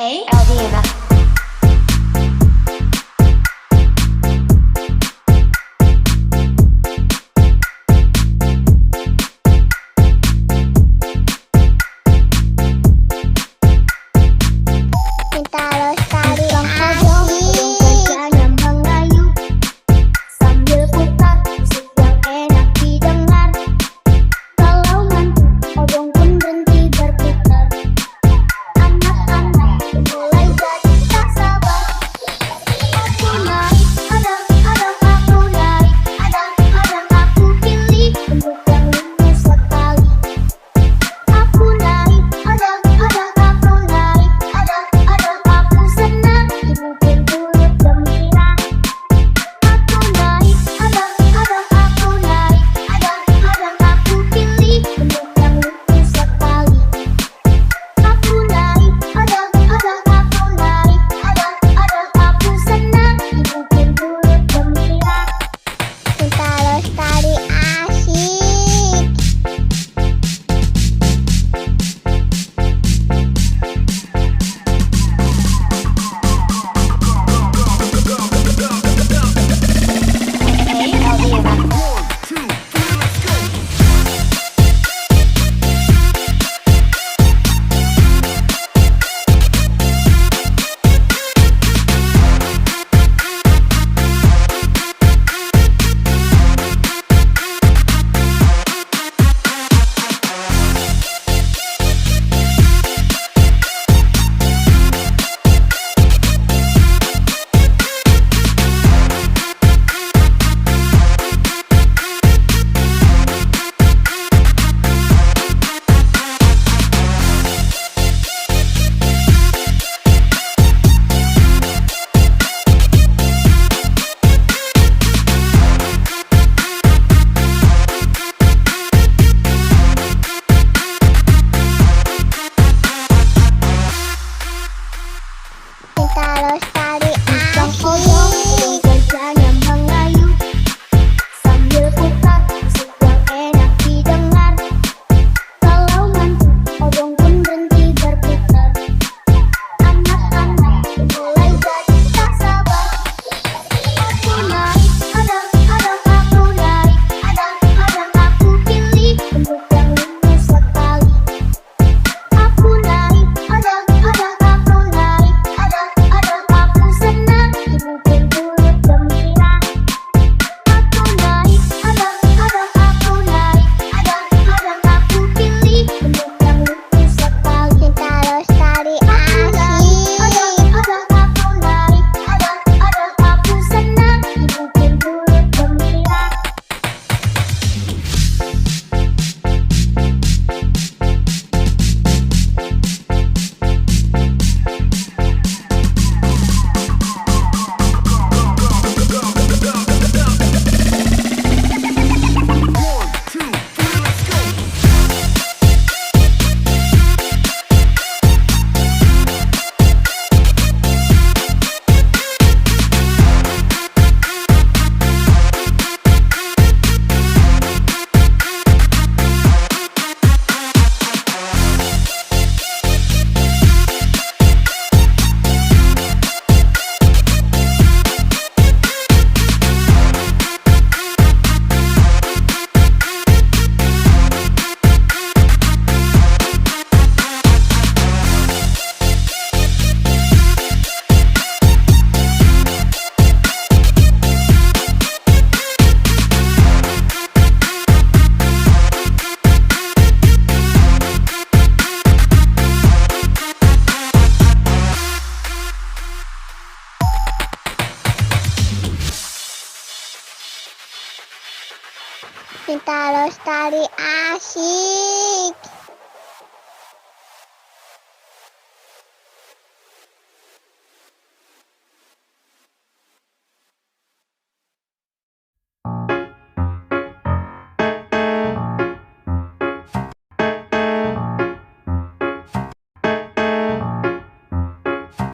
Aldina. Minta lestari asik kerjanya mengayu sambil putar musik yang enak didengar. Kalau ngantuk odong pun berhenti berputar. Anak-anak mulai jadi tak sabar. Aku naik, adang aku naik, adang aku pilih untuk yang lurus sekali. Aku naik, adang aku naik, adang aku senang, mungkin turut gembira. Aku naik, adang aku naik, adang aku pilih untuk yang lurus sekali. Aku naik, adang aku naik, adang aku senang, mungkin turut gembira. Minta lestari asik. Aldina. Minta lestari asik kerjanya mengayu sambil putar musik yang enak didengar. Kalau ngantuk odong pun berhenti berputar. Anak-anak mulai jadi tak sabar. Aku naik, adang aku naik, adang aku pilih untuk yang lurus sekali. Aku naik, adang aku naik, adang aku senang, mungkin turut gembira. Aku naik, adang aku naik, adang aku pilih untuk yang lurus sekali. Minta lestari asik. Adang aku naik, adang aku senang, mungkin turut gembira. Minta lestari asik.